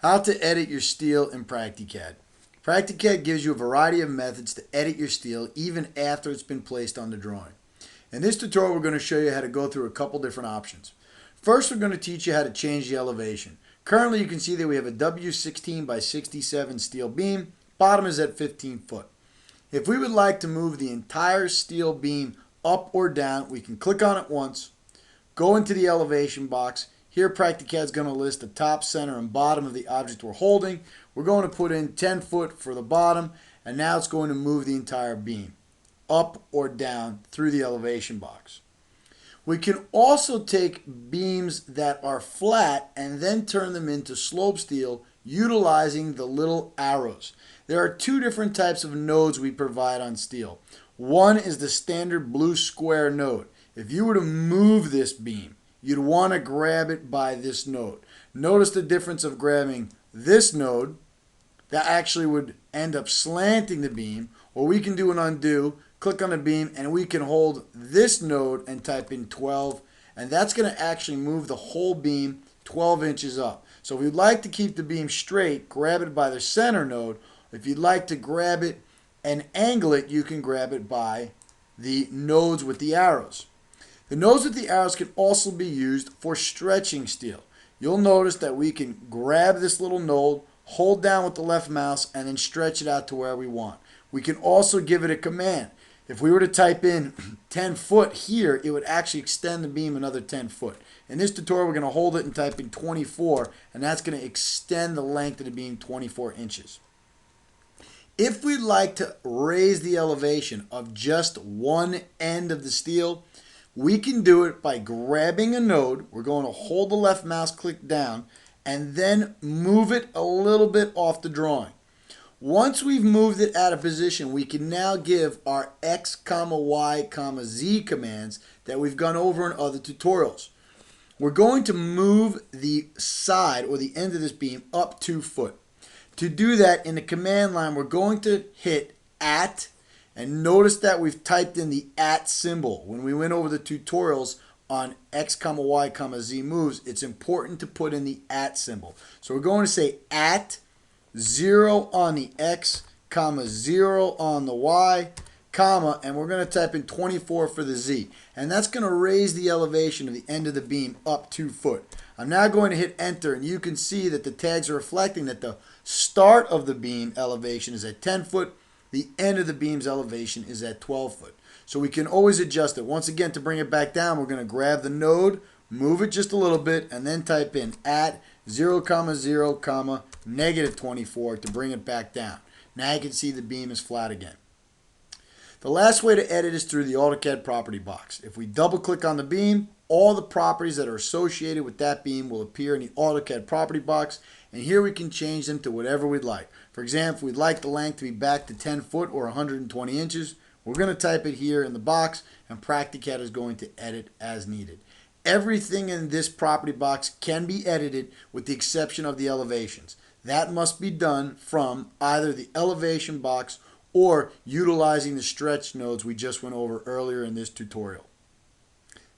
How to edit your steel in PractiCAD. PractiCAD gives you a variety of methods to edit your steel even after it's been placed on the drawing. In this tutorial, we're going to show you how to go through a couple different options. First, we're going to teach you how to change the elevation. Currently, you can see that we have a W16 by 67 steel beam. Bottom is at 15 foot. If we would like to move the entire steel beam up or down, we can click on it once, go into the elevation box. Here, PractiCAD is going to list the top, center, and bottom of the object we're holding. We're going to put in 10 foot for the bottom, and now it's going to move the entire beam up or down through the elevation box. We can also take beams that are flat and then turn them into slope steel utilizing the little arrows. There are two different types of nodes we provide on steel. One is the standard blue square node. If you were to move this beam, you'd want to grab it by this node. Notice the difference of grabbing this node that actually would end up slanting the beam, or we can do an undo, click on the beam, and we can hold this node and type in 12, and that's going to actually move the whole beam 12 inches up. So if you'd like to keep the beam straight, grab it by the center node. If you'd like to grab it and angle it, you can grab it by the nodes with the arrows. The nodes with the arrows can also be used for stretching steel. You'll notice that we can grab this little node, hold down with the left mouse, and then stretch it out to where we want. We can also give it a command. If we were to type in 10 foot here, it would actually extend the beam another 10 foot. In this tutorial, we're going to hold it and type in 24, and that's going to extend the length of the beam 24 inches. If we'd like to raise the elevation of just one end of the steel, we can do it by grabbing a node. We're going to hold the left mouse click down and then move it a little bit off the drawing. Once we've moved it out of position, we can now give our X, Y, Z commands that we've gone over in other tutorials. We're going to move the side or the end of this beam up 2 foot. To do that, in the command line, we're going to hit at, and notice that we've typed in the at symbol. When we went over the tutorials on X, Y, Z moves, it's important to put in the at symbol. So we're going to say at 0 on the X, 0 on the Y, comma, and we're going to type in 24 for the Z. And that's going to raise the elevation of the end of the beam up 2 foot. I'm now going to hit enter, and you can see that the tags are reflecting that the start of the beam elevation is at 10 foot, the end of the beam's elevation is at 12 foot. So we can always adjust it. Once again, to bring it back down, we're going to grab the node, move it just a little bit, and then type in at 0, 0, negative 24 to bring it back down. Now you can see the beam is flat again. The last way to edit is through the AutoCAD property box. If we double click on the beam, all the properties that are associated with that beam will appear in the AutoCAD property box, and here we can change them to whatever we'd like. For example, if we'd like the length to be back to 10 foot or 120 inches, we're going to type it here in the box, and PractiCAD is going to edit as needed. Everything in this property box can be edited with the exception of the elevations. That must be done from either the elevation box or utilizing the stretch nodes we just went over earlier in this tutorial.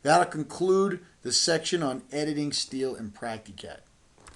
That'll conclude the section on editing steel in PractiCAD.